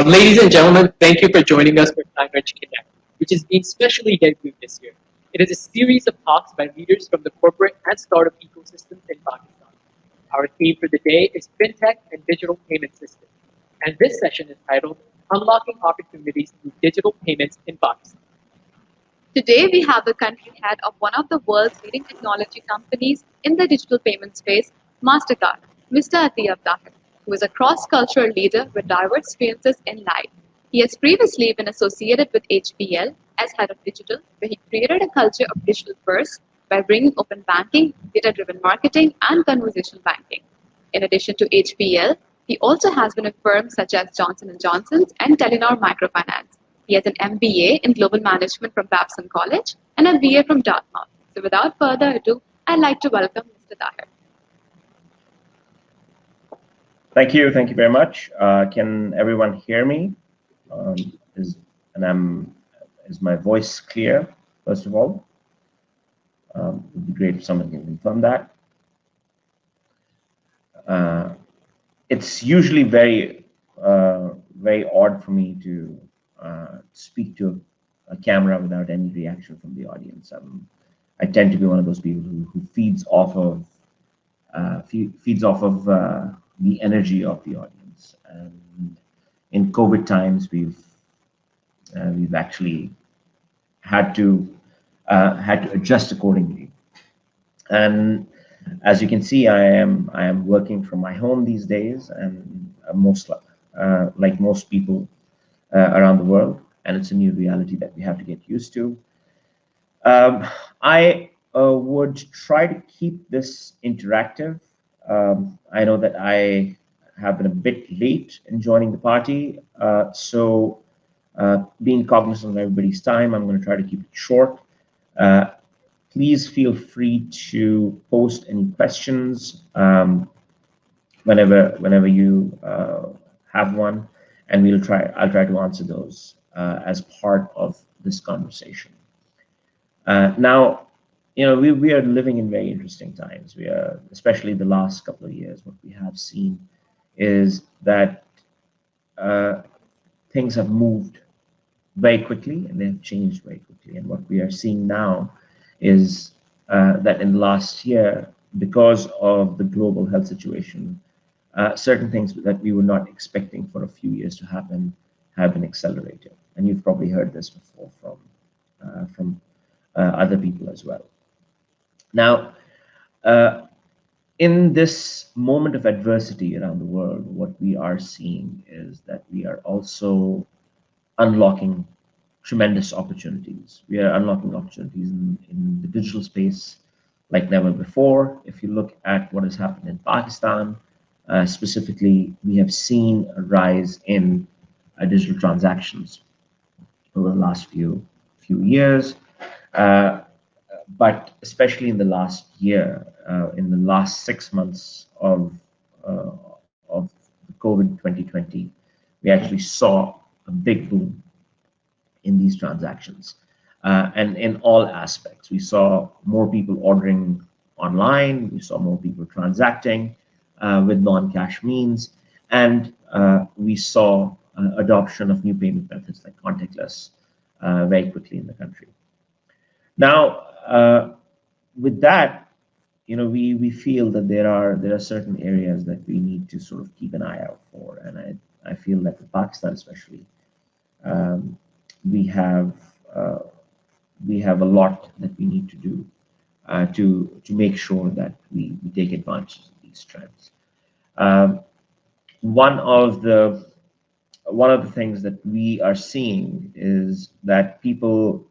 Ladies and gentlemen, thank you for joining us for SiMERGE Connect, which is being specially debuted this year. It is a series of talks by leaders from the corporate and startup ecosystems in Pakistan. Our theme for the day is FinTech and Digital Payment Systems, and this session is titled Unlocking Opportunities through Digital Payments in Pakistan. Today, we have the country head of one of the world's leading technology companies in the digital payment space, Mastercard, Mr. Atyab Tahir, who is a cross-cultural leader with diverse experiences in life. He has previously been associated with HBL as head of digital, where he created a culture of digital first by bringing open banking, data-driven marketing, and conversational banking. In addition to HBL, he also has been at firms such as Johnson & Johnson's and Telenor Microfinance. He has an MBA in Global Management from Babson College and a BA from Dartmouth. So without further ado, I'd like to welcome Mr. Tahir. Thank you very much. Can everyone hear me? Is my voice clear, first of all? It would be great if someone can confirm that. It's usually very odd for me to speak to a camera without any reaction from the audience. I tend to be one of those people who feeds off of the energy of the audience. And in COVID times, we've actually had to adjust accordingly. And as you can see, I am working from my home these days, and like most people around the world, and it's a new reality that we have to get used to. I would try to keep this interactive. I know that I have been a bit late in joining the party, so being cognizant of everybody's time, I'm going to try to keep it short. Please feel free to post any questions whenever you have one, and I'll try to answer those as part of this conversation. Now, we are living in very interesting times. We are, especially the last couple of years, what we have seen is that things have moved very quickly and they've changed very quickly. And what we are seeing now is that in the last year, because of the global health situation, certain things that we were not expecting for a few years to happen have been accelerated. And you've probably heard this before from other people as well. Now, in this moment of adversity around the world, what we are seeing is that we are also unlocking tremendous opportunities. We are unlocking opportunities in the digital space like never before. If you look at what has happened in Pakistan, specifically, we have seen a rise in digital transactions over the last few years. But especially in the last year, in the last 6 months of COVID 2020, we actually saw a big boom in these transactions. And in all aspects, we saw more people ordering online, we saw more people transacting with non-cash means, and we saw adoption of new payment methods like contactless very quickly in the country. Now, with that, we feel that there are certain areas that we need to sort of keep an eye out for, and I feel that in Pakistan especially, we have a lot that we need to do to make sure that we take advantage of these trends. One of the things that we are seeing is that people,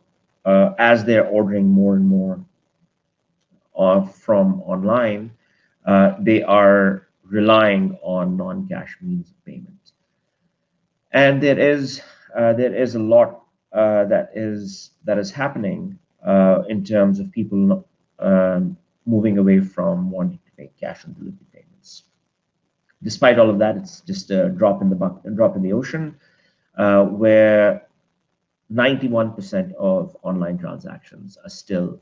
as they're ordering more and more from online, they are relying on non-cash means of payment, and there is a lot that is happening in terms of people moving away from wanting to pay cash on delivery payments. Despite all of that, it's just a drop in the ocean, where 91% of online transactions are still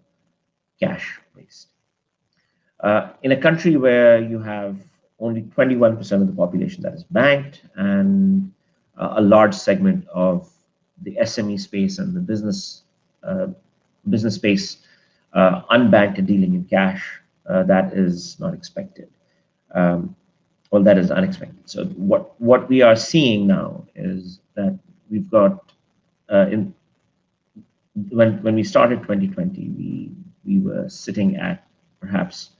cash based. In a country where you have only 21% of the population that is banked, and a large segment of the SME space and the business space unbanked and dealing in cash, that is not expected. Well, that is unexpected. So what we are seeing now is that we've got when we started 2020, we were sitting at perhaps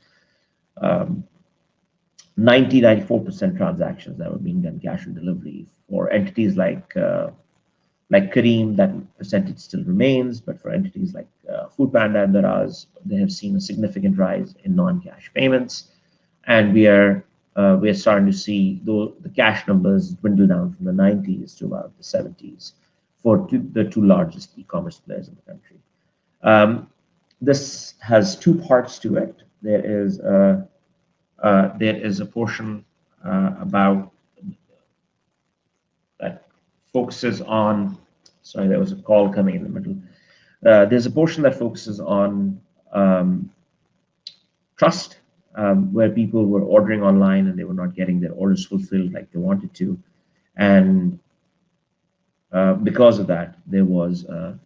94% transactions that were being done cash on delivery. For entities like Kareem, that percentage still remains, but for entities like Foodpanda and Daraz, they have seen a significant rise in non-cash payments, and we are starting to see the cash numbers dwindle down from the 90s to about the 70s for the two largest e-commerce players in the country. This has two parts to it. There is a portion about that focuses on. Sorry, there was a call coming in the middle. There's a portion that focuses on trust, where people were ordering online and they were not getting their orders fulfilled like they wanted to, and because of that, there was a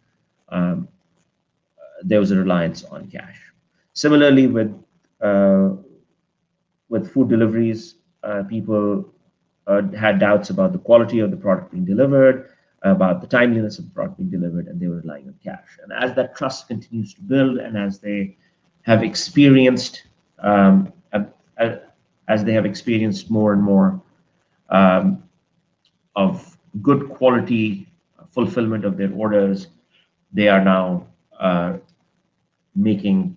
reliance on cash. Similarly, with food deliveries, people had doubts about the quality of the product being delivered, about the timeliness of the product being delivered, and they were relying on cash. And as that trust continues to build, and as they have experienced more and more of good quality fulfillment of their orders, they are now making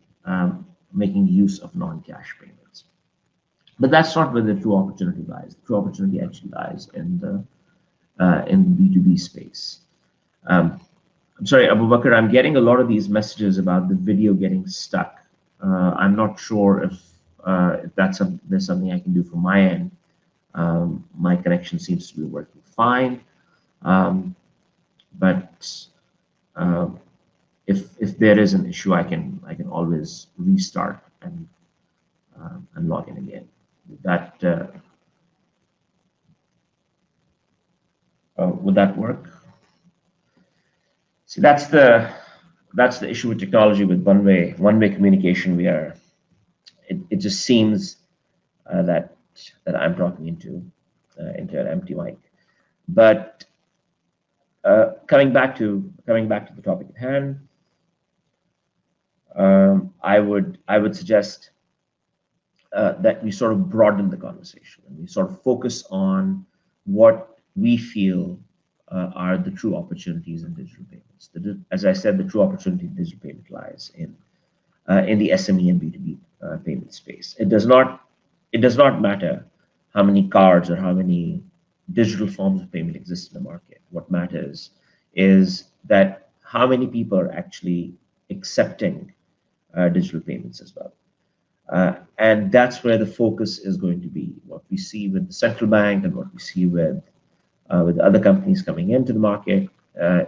use of non-cash payments. But that's not where the true opportunity lies. The true opportunity actually lies in the B2B space. I'm sorry, Abu Bakr, I'm getting a lot of these messages about the video getting stuck. I'm not sure if there's something I can do from my end. My connection seems to be working fine, but if there is an issue, I can always restart and log in again. Would that work? See, that's the issue with technology, with one-way communication. It just seems that I'm talking into an empty mic. But coming back to the topic at hand, I would suggest that we sort of broaden the conversation and we sort of focus on what we feel are the true opportunities in digital payments. As I said, the true opportunity in digital payment lies in the SME and B2B payment space. It does not matter how many cards or how many digital forms of payment exist in the market. What matters is that how many people are actually accepting digital payments as well. And that's where the focus is going to be. What we see with the central bank and what we see with other companies coming into the market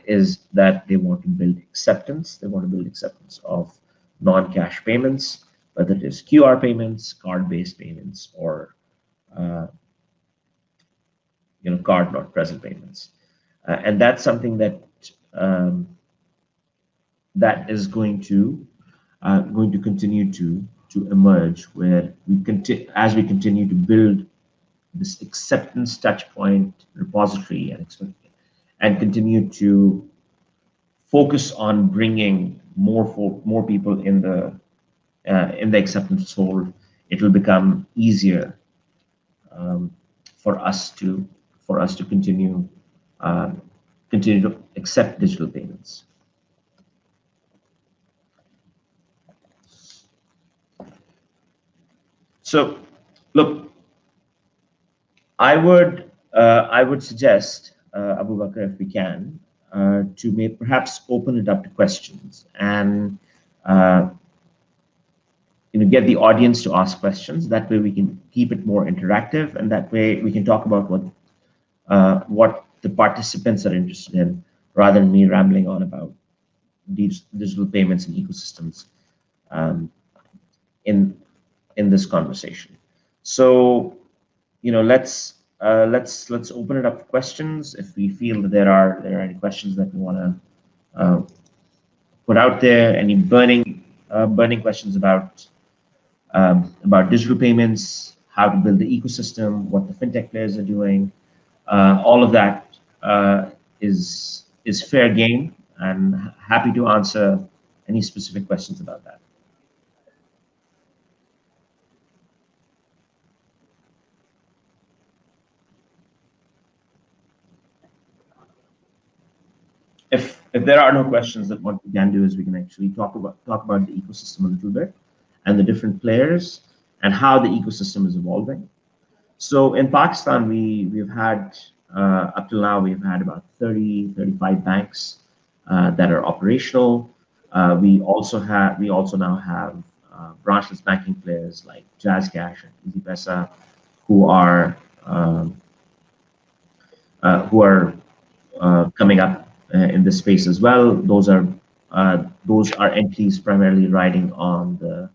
is that they want to build acceptance. They want to build acceptance of non-cash payments, whether it is QR payments, card-based payments, or card not present payments. And that's something that that is going to continue to emerge, where as we continue to build this acceptance touchpoint repository and continue to focus on bringing more people in the acceptance fold, it will become easier for us to continue to accept digital payments. So, look, I would suggest, Abu Bakr, if we can, to perhaps open it up to questions and get the audience to ask questions. That way, we can keep it more interactive, and that way we can talk about what the participants are interested in, rather than me rambling on about these digital payments and ecosystems in in this conversation. So, let's open it up for questions. If we feel that there are any questions that we want to put out there, any burning questions about digital payments, how to build the ecosystem, what the fintech players are doing, all of that is fair game, and happy to answer any specific questions about that. If there are no questions, then what we can do is we can actually talk about the ecosystem a little bit and the different players and how the ecosystem is evolving. So in Pakistan, we've had up till now we've had about 35 banks that are operational. We also now have branchless banking players like Jazz Cash and EasyPesa, who are coming up in this space as well. Those are entities primarily riding on the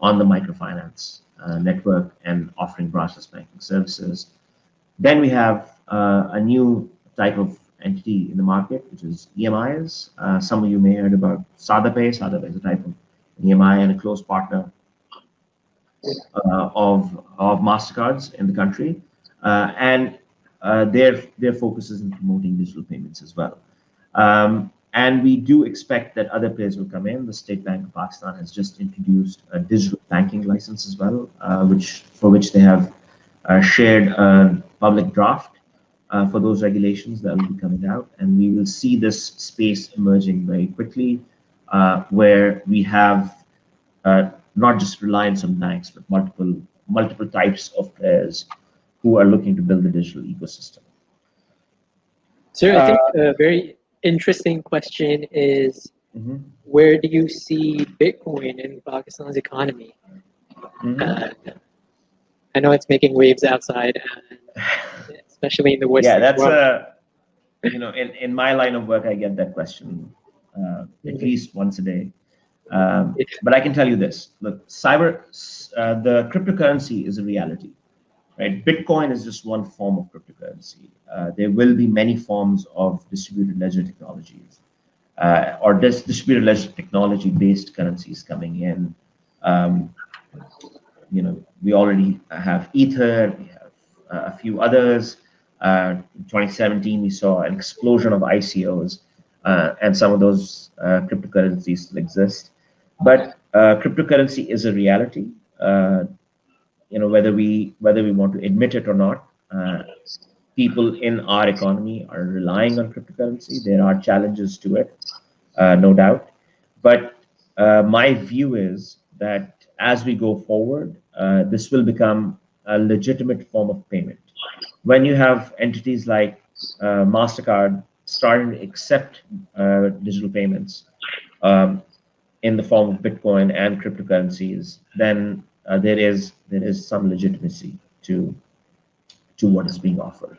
microfinance network and offering branchless banking services. Then we have a new type of entity in the market, which is EMIs. Some of you may have heard about SadaPay. SadaPay is a type of EMI and a close partner of Mastercards in the country, and their focus is in promoting digital payments as well. And we do expect that other players will come in. The State Bank of Pakistan has just introduced a digital banking license as well, for which they have shared a public draft for those regulations that will be coming out. And we will see this space emerging very quickly, where we have not just reliance on banks, but multiple types of players who are looking to build the digital ecosystem. Sir, I think a very interesting question is, where do you see Bitcoin in Pakistan's economy? I know it's making waves outside, especially in the Western world. Yeah, that's in my line of work, I get that question at least once a day. But I can tell you this: look, the cryptocurrency is a reality. Right? Bitcoin is just one form of cryptocurrency. There will be many forms of distributed ledger technologies or distributed ledger technology-based currencies coming in. We already have Ether. We have a few others. In 2017, we saw an explosion of ICOs, and some of those cryptocurrencies still exist. But cryptocurrency is a reality. Whether we want to admit it or not, people in our economy are relying on cryptocurrency. There are challenges to it, no doubt. But my view is that as we go forward, this will become a legitimate form of payment. When you have entities like Mastercard starting to accept digital payments in the form of Bitcoin and cryptocurrencies, then there is some legitimacy to what is being offered.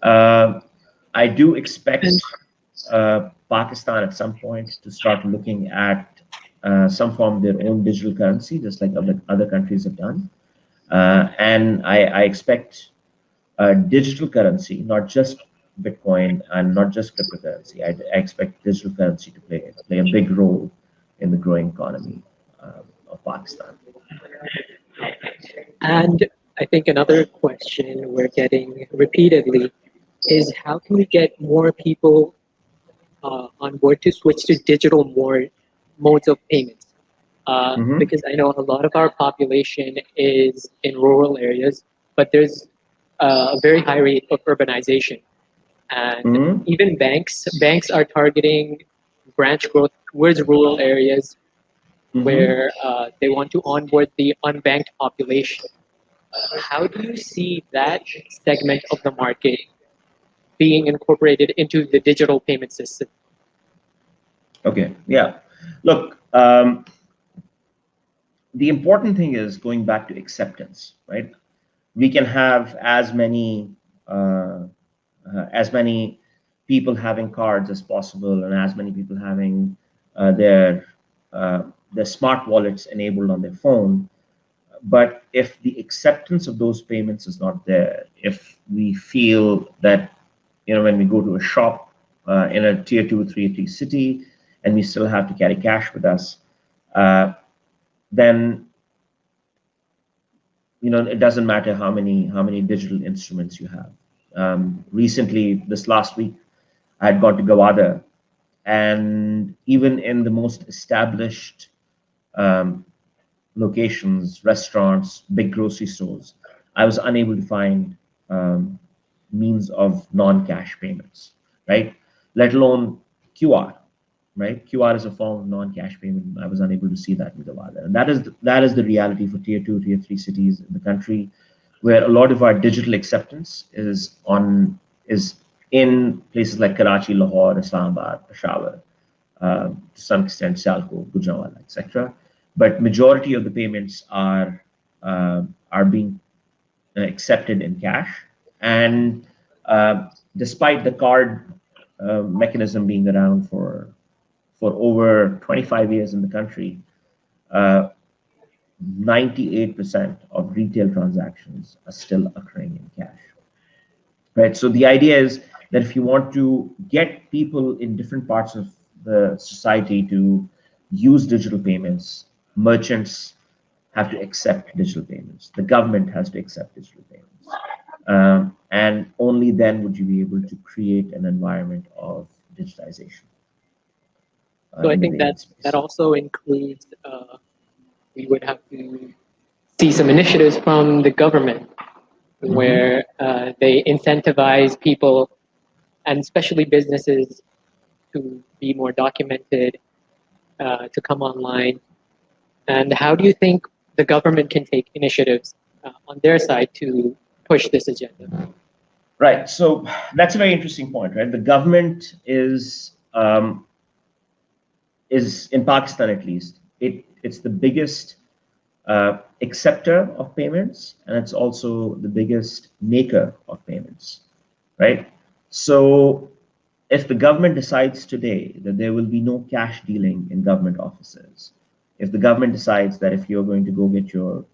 I do expect Pakistan at some point to start looking at some form of their own digital currency, just like other countries have done. And I expect digital currency, not just Bitcoin and not just cryptocurrency. I expect digital currency to play a big role in the growing economy of Pakistan. And I think another question we're getting repeatedly is, how can we get more people on board to switch to digital modes of payments? Because I know a lot of our population is in rural areas, but there's a very high rate of urbanization. And even banks are targeting branch growth towards rural areas where they want to onboard the unbanked population. How do you see that segment of the market being incorporated into the digital payment system? Okay, yeah. Look, the important thing is going back to acceptance, right? We can have as many people having cards as possible, and as many people having their smart wallets enabled on their phone. but if the acceptance of those payments is not there, if we feel that, when we go to a shop in a tier 2, 3 city, and we still have to carry cash with us, then it doesn't matter how many digital instruments you have. Recently, this last week, I had gone to Gawada, and even in the most established locations, restaurants, big grocery stores, I was unable to find means of non-cash payments, right? Let alone QR, right? QR is a form of non-cash payment. I was unable to see that in Gawada, and that is the reality for tier 2, tier 3 cities in the country, where a lot of our digital acceptance is in places like Karachi, Lahore, Islamabad, Peshawar, to some extent Sialkot, Gujranwala, etc. But majority of the payments are being accepted in cash, and despite the card mechanism being around for over 25 years in the country, 98% of retail transactions are still occurring in cash, right? So the idea is that if you want to get people in different parts of the society to use digital payments, merchants have to accept digital payments. The government has to accept digital payments. And only then would you be able to create an environment of digitization. So I think that also includes we would have to see some initiatives from the government where they incentivize people, and especially businesses, to be more documented, to come online. And how do you think the government can take initiatives on their side to push this agenda? Right. So that's a very interesting point, right? The government is in Pakistan, at least, it's the biggest acceptor of payments, and it's also the biggest maker of payments, right? So if the government decides today that there will be no cash dealing in government offices, if the government decides that if you're going to go get your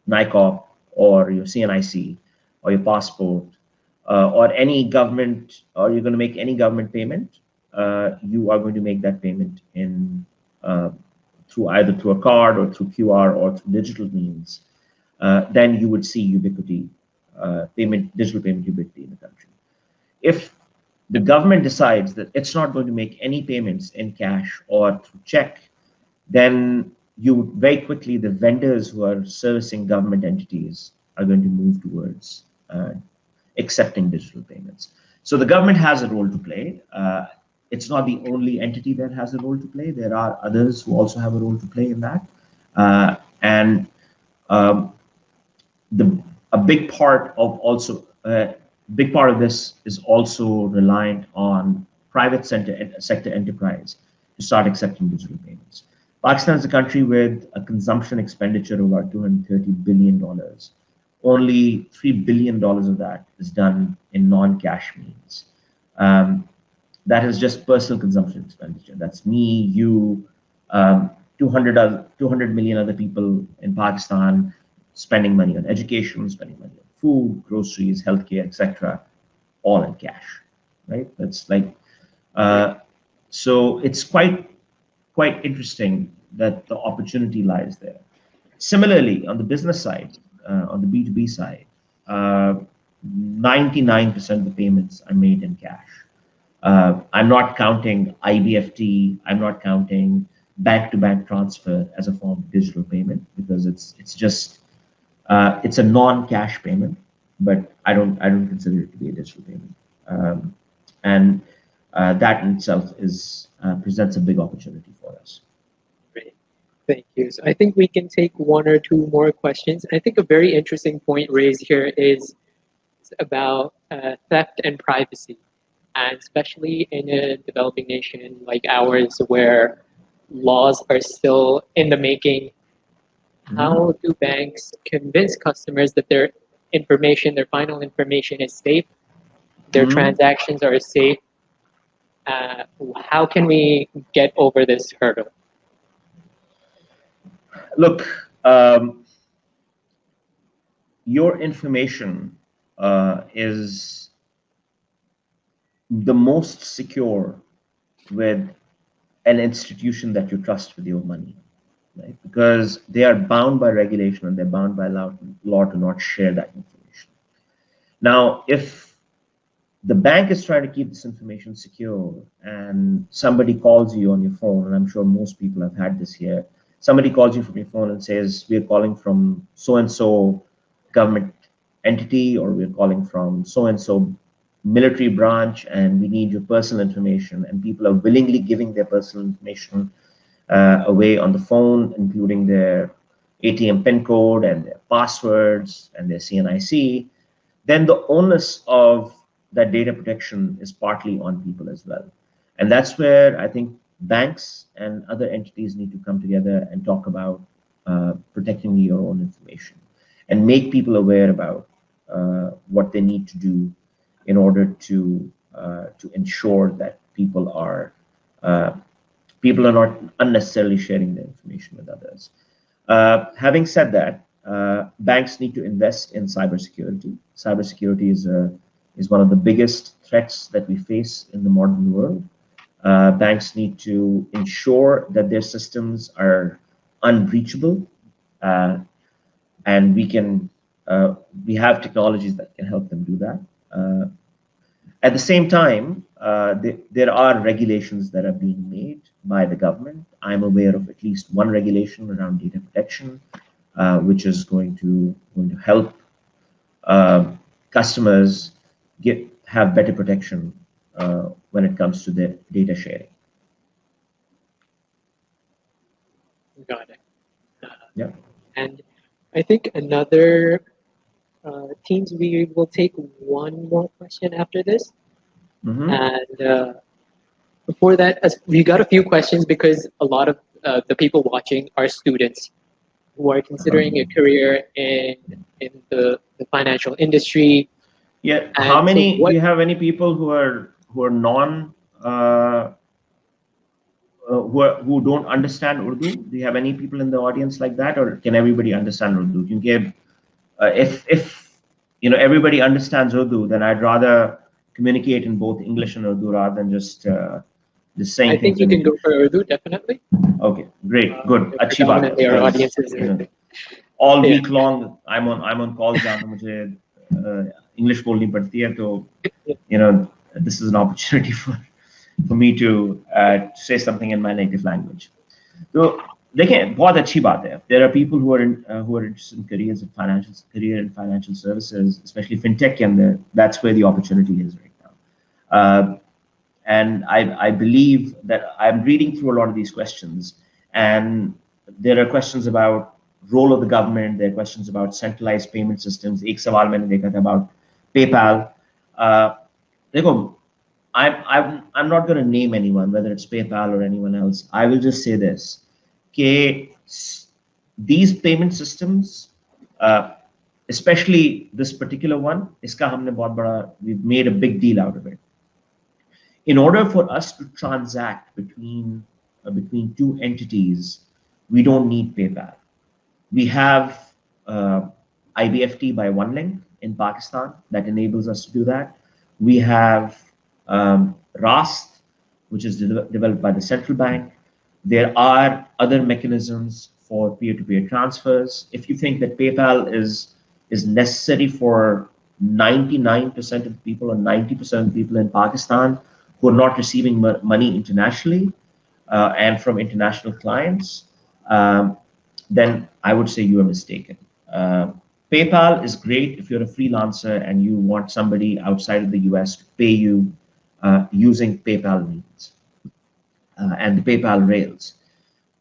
NICOP or your CNIC or your passport or any government, or you're going to make any government payment, you are going to make that payment in through a card or through QR or through digital means, then you would see ubiquity, digital payment ubiquity in the country. If the government decides that it's not going to make any payments in cash or through check, then very quickly, the vendors who are servicing government entities are going to move towards accepting digital payments. So the government has a role to play. It's not the only entity that has a role to play. There are others who also have a role to play in that. A big part of this is also reliant on private sector enterprise to start accepting digital payments. Pakistan is a country with a consumption expenditure of about $230 billion. Only $3 billion of that is done in non-cash means. That is just personal consumption expenditure. That's me, you, 200 million other people in Pakistan spending money on education, spending money on food, groceries, healthcare, etc., all in cash, right? That's like, so it's quite interesting that the opportunity lies there. Similarly, on the business side, on the B2B side, 99% of the payments are made in cash. I'm not counting IBFT. I'm not counting bank-to-bank transfer as a form of digital payment, because it's just it's a non-cash payment, but I don't consider it to be a digital payment, and that in itself presents a big opportunity for us. Great, thank you. So I think we can take one or two more questions. I think a very interesting point raised here is about theft and privacy. And especially in a developing nation like ours, where laws are still in the making, how do banks convince customers that their information, their final information is safe, their transactions are safe? How can we get over this hurdle? Look, your information is the most secure with an institution that you trust with your money, right? Because they are bound by regulation and they're bound by law to not share that information. Now, if the bank is trying to keep this information secure and somebody calls you on your phone, and I'm sure most people have had this here, somebody calls you from your phone and says, we're calling from so-and-so government entity, or we're calling from so-and-so military branch, and we need your personal information, and people are willingly giving their personal information away on the phone, including their ATM PIN code and their passwords and their CNIC, then the onus of that data protection is partly on people as well. And that's where I think banks and other entities need to come together and talk about protecting your own information and make people aware about what they need to do in order to ensure that people are not unnecessarily sharing their information with others. Having said that, banks need to invest in cybersecurity. Cybersecurity is one of the biggest threats that we face in the modern world. Banks need to ensure that their systems are unbreachable, and we have technologies that can help them do that. At the same time, there are regulations that are being made by the government. I'm aware of at least one regulation around data protection, which is going to help customers have better protection when it comes to their data sharing. Got it. Yeah. And I think another teams, we will take one more question after this. Mm-hmm. And before that, we got a few questions because a lot of the people watching are students who are considering a career in the financial industry. Yeah. And How many? so Do you have any people who are non who don't understand Urdu? Do you have any people in the audience like that, or can everybody understand Urdu? If everybody understands Urdu, then I'd rather communicate in both English and Urdu rather than just saying I things think you in can go English. for Urdu, definitely. Okay, great, good. अच्छी बात है, Predominantly our because, audience is all Yeah. week long I'm on calls जहाँ पे मुझे English बोलनी पड़ती है, तो this is an opportunity for me to say something in my native language. So देखें, बहुत अच्छी बात है. There are people who are interested in career in financial services, especially fintech, and that's where the opportunity is right now. And I believe that I'm reading through a lot of these questions, and there are questions about role of the government. There are questions about centralized payment systems. एक सवाल मैंने देखा था about PayPal. देखो, I'm not going to name anyone, whether it's PayPal or anyone else. I will just say this: these payment systems, especially this particular one, we've made a big deal out of it. In order for us to transact between two entities, we don't need PayPal. We have IBFT by OneLink in Pakistan that enables us to do that. We have RAST, which is developed by the central bank. There are other mechanisms for peer-to-peer transfers. If you think that PayPal is necessary for 99% of the people or 90% of the people in Pakistan who are not receiving money internationally and from international clients, then I would say you are mistaken. PayPal is great if you're a freelancer and you want somebody outside of the US to pay you using PayPal means and the PayPal rails.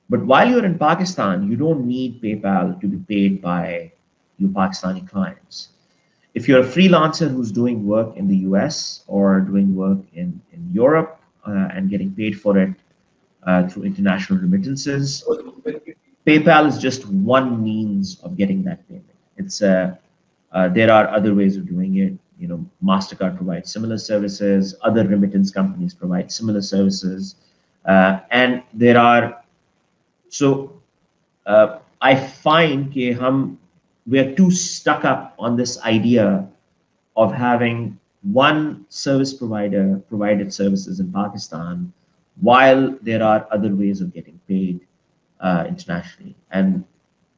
But while you're in Pakistan, you don't need PayPal to be paid by your Pakistani clients. If you're a freelancer who's doing work in the US or doing work in Europe and getting paid for it through international remittances, PayPal is just one means of getting that payment. There are other ways of doing it. Mastercard provides similar services. Other remittance companies provide similar services, and there are. So I find कि हम we are too stuck up on this idea of having one service provider provided services in Pakistan, while there are other ways of getting paid internationally. And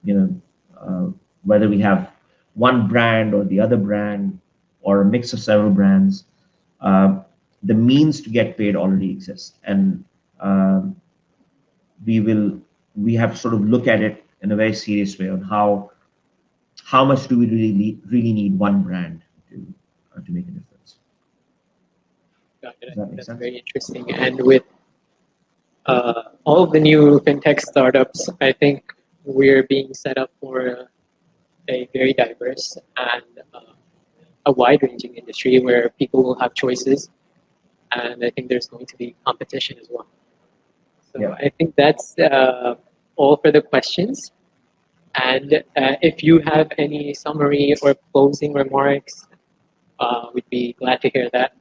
you know, whether we have one brand or the other brand or a mix of several brands, uh, the means to get paid already exists, and um, we have to sort of look at it in a very serious way on how much do we really need one brand to make a difference. Got it. Does I that think make that's sense? very interesting. And with all of the new fintech startups, I think we're being set up for a very diverse and a wide-ranging industry where people will have choices, and I think there's going to be competition as well. So Yeah. I think that's all for the questions. And if you have any summary or closing remarks, we'd be glad to hear that.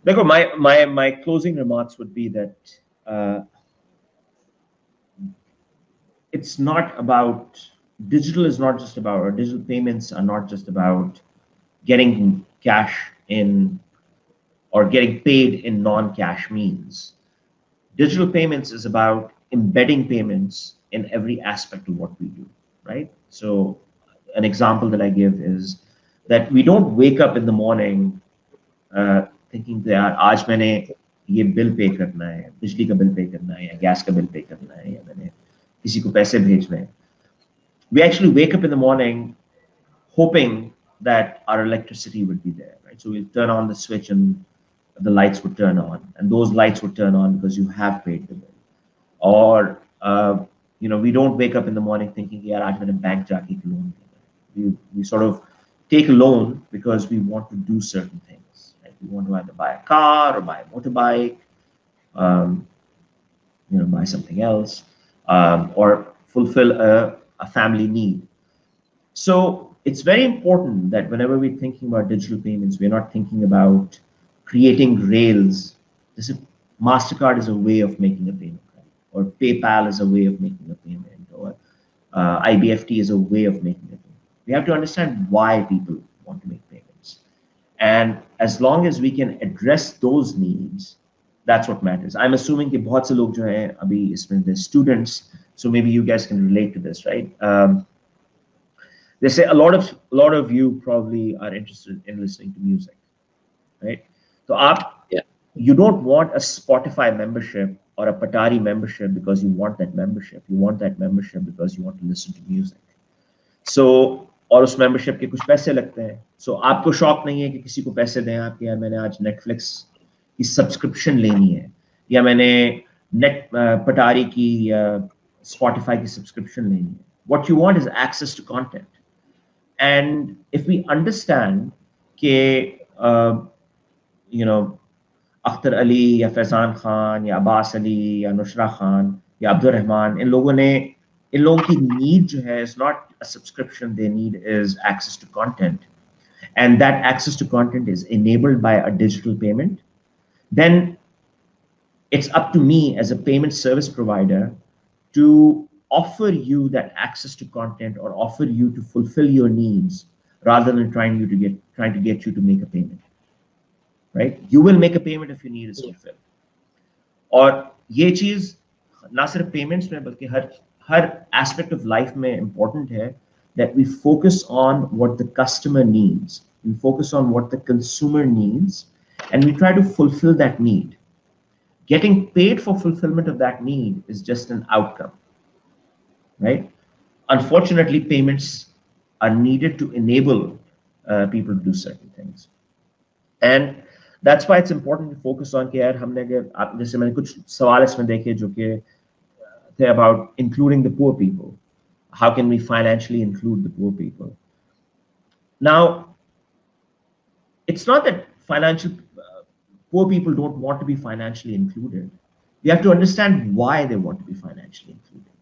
Therefore, my closing remarks would be that it's not about digital is not just about, or digital payments are not just about getting cash in or getting paid in non-cash means. Digital payments is about embedding payments in every aspect of what we do, right? So an example that I give is that we don't wake up in the morning thinking that यार आज मैंने ये bill pay करना है, बिजली का bill pay करना है या गैस का बिल पे करना है या मैंने किसी को पैसे भेजने हैं. We actually wake up in the morning hoping that our electricity would be there, right? So we'll turn on the switch and the lights would turn on, and those lights would turn on because you have paid the bill. Or we don't wake up in the morning thinking, "Yeah, I'm going to bank jaake ek loan." We sort of take a loan because we want to do certain things. Right? We want to either buy a car or buy a motorbike, buy something else, or fulfill a family need. So it's very important that whenever we're thinking about digital payments, we're not thinking about creating rails. Mastercard is a way of making a payment, right? Or PayPal is a way of making a payment, or IBFT is a way of making a payment. We have to understand why people want to make payments. And as long as we can address those needs, that's what matters. I'm assuming कि बहुत से लोग जो हैं अभी इसमें the students, so maybe you guys can relate to this, right? They say a lot of you probably are interested in listening to music, right? So you don't want a Spotify membership or a Patari membership because you want that membership. You want that membership because you want to listen to music. So और उस membership के कुछ पैसे लगते हैं. So आपको शौक नहीं है कि किसी को पैसे दें आप कि यार मैंने आज Netflix की subscription लेनी है या मैंने Patari की Spotify की subscription लेनी है. What you want is access to content. And if we understand कि अख्तर अली या फैजान खान या अब्बास अली या नुसरा खान या अब्दुल रहमान इन लोगों की नीड जो है is not a subscription, their need is access to content, and that access to content is enabled by a digital payment, then it's up to me as a payment service provider to offer you that access to content or offer you to fulfill your needs rather than trying to get you to make a payment. Right? You will make a payment if your need is fulfilled. और ये चीज ना सिर्फ payments में बल्कि हर aspect of life में important है that we focus on what the customer needs, we focus on what the consumer needs, and we try to fulfill that need. Getting paid for fulfillment of that need is just an outcome, right? Unfortunately, payments are needed to enable people to do certain things, and that's why it's important to focus on कि यार हमने अगर जैसे मैंने कुछ सवाल इसमें देखे जो कि थे about including the poor people. How can we financially include the poor people? Now, it's not that poor people don't want to be financially included. We have to understand why they want to be financially included,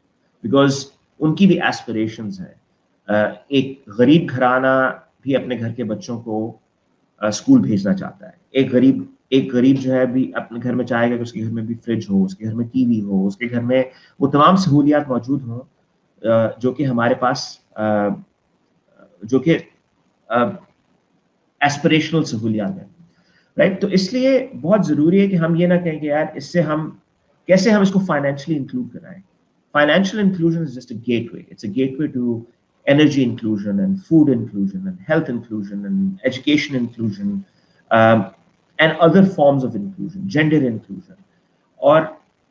because उनकी भी aspirations हैं. एक गरीब घराना भी अपने घर के बच्चों को स्कूल भेजना चाहता है. एक गरीब जो है भी अपने घर में चाहेगा कि उसके घर में भी फ्रिज हो, उसके घर में टीवी हो, उसके घर में वो तमाम सहूलियात मौजूद हो जो कि हमारे पास जो कि एस्पिरेशनल सहूलियात हैं, राइट? तो इसलिए बहुत ज़रूरी है कि हम ये ना कहें कि यार इससे हम कैसे हम इसको फाइनेंशियली इंक्लूड कराएं. Financial inclusion is just a gateway. It's a gateway to energy inclusion and food inclusion and health inclusion and education inclusion, and other forms of inclusion, gender inclusion. और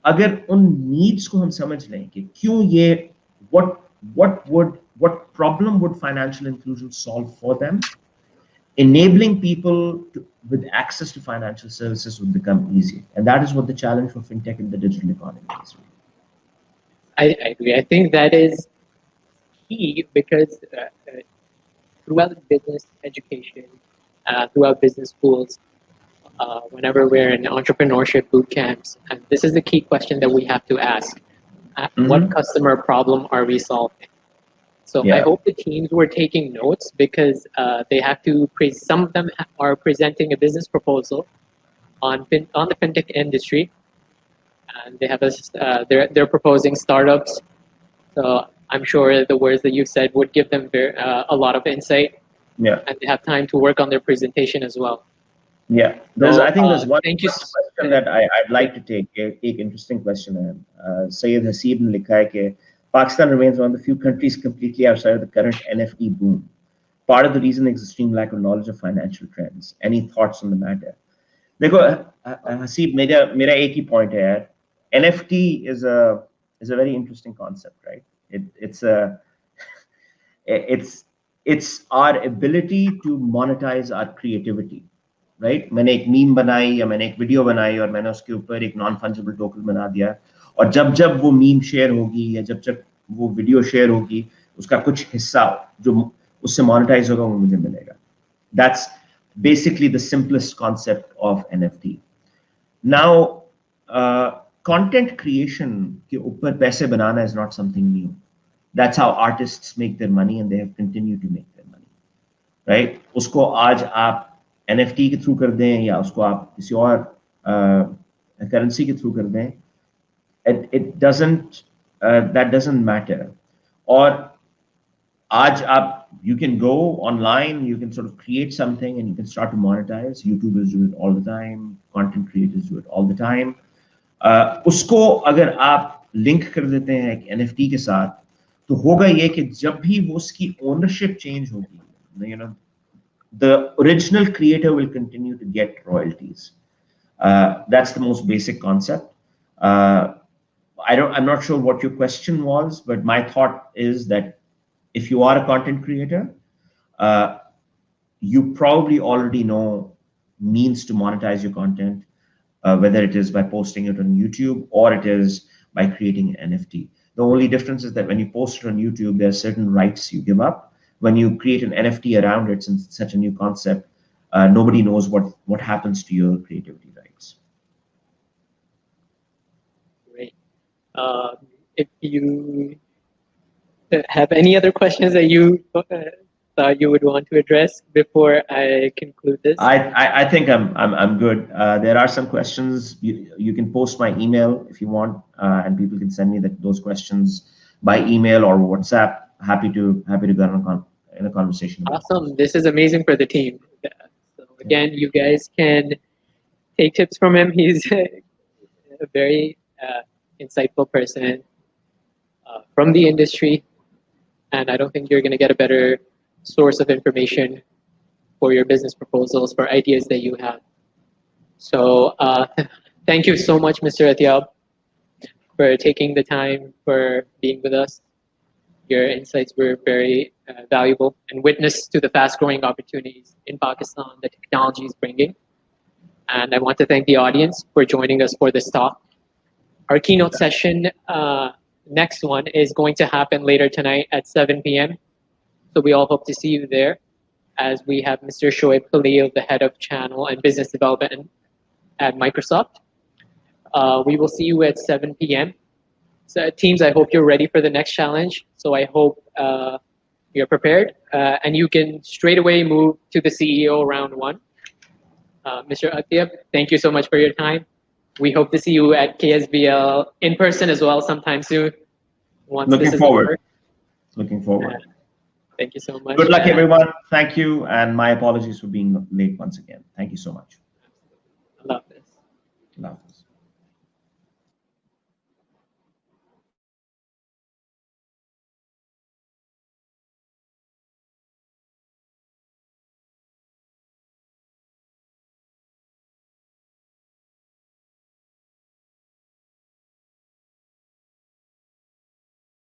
अगर उन needs को हम समझ लें कि क्यों ये what problem would financial inclusion solve for them, enabling people with access to financial services would become easier. And that is what the challenge for fintech in the digital economy is. I agree. I think that is key because throughout business education, throughout business schools, whenever we're in entrepreneurship boot camps, and this is the key question that we have to ask. What customer problem are we solving? So I hope the teams were taking notes because they have to, some of them are presenting a business proposal on the fintech industry. And they have they're proposing startups. So I'm sure the words that you said would give them a lot of insight. Yeah. And they have time to work on their presentation as well. Yeah. I think there's one thank you. question that I'd like to take. एक interesting question है. Syed Haseeb ने लिखा है कि Pakistan remains one of the few countries completely outside of the current NFT boom. Part of the reason is extreme lack of knowledge of financial trends. Any thoughts on the matter? देखो हसीब मेरा एक ही point है यार. NFT is a very interesting concept, right? It's our ability to monetize our creativity, right? मैंने एक meme बनाई या मैंने एक वीडियो बनाई और मैंने उसके ऊपर एक नॉन फंजिबल टोकन बना दिया और जब वो मीम शेयर होगी या जब वो वीडियो शेयर होगी उसका कुछ हिस्सा जो उससे मोनेटाइज होगा वो मुझे मिलेगा. That's basically the simplest concept of NFT. Now, content creation के ऊपर पैसे बनाना is not something new. That's how artists make their money and they have continued to make their money, right? उसको आज आप NFT के थ्रू कर दें या उसको आप किसी और currency के थ्रू कर दें, that doesn't matter. और आज आप you can go online, you can sort of create something and you can start to monetize. YouTubers do it all the time, content creators do it all the time. उसको अगर आप link कर देते हैं एक NFT के साथ तो होगा ये कि जब भी वो उसकी ownership change होगी, you know, the original creator will continue to get royalties. That's the most basic concept. I'm not sure what your question was, but my thought is that if you are a content creator, you probably already know means to monetize your content, whether it is by posting it on YouTube or it is by creating an NFT. The only difference is that when you post it on YouTube, there are certain rights you give up. When you create an NFT around it, since it's such a new concept, nobody knows what happens to your creativity rights. Great. If you have any other questions that you thought you would want to address before I conclude this? I think I'm good. There are some questions. You can post my email if you want, and people can send me those questions by email or WhatsApp. Happy to go in a conversation. Awesome. This is amazing for the team. So again, you guys can take tips from him. He's a very insightful person from the industry, and I don't think you're going to get a better source of information for your business proposals, for ideas that you have. So thank you so much, Mr. Atyab, for taking the time, for being with us. Your insights were very valuable and witness to the fast-growing opportunities in Pakistan that technology is bringing. And I want to thank the audience for joining us for this talk. Our keynote session, next one, is going to happen later tonight at 7 p.m. So we all hope to see you there, as we have Mr. Shoaib Khalil, the head of channel and business development at Microsoft. We will see you at 7 p.m. So teams, I hope you're ready for the next challenge. So I hope you're prepared, and you can straight away move to the CEO round one. Mr. Atyab, thank you so much for your time. We hope to see you at KSBL in person as well sometime soon. Looking forward. Looking forward. Thank you so much. Good luck, everyone. Thank you, and my apologies for being late once again. Thank you so much. I love this. Love.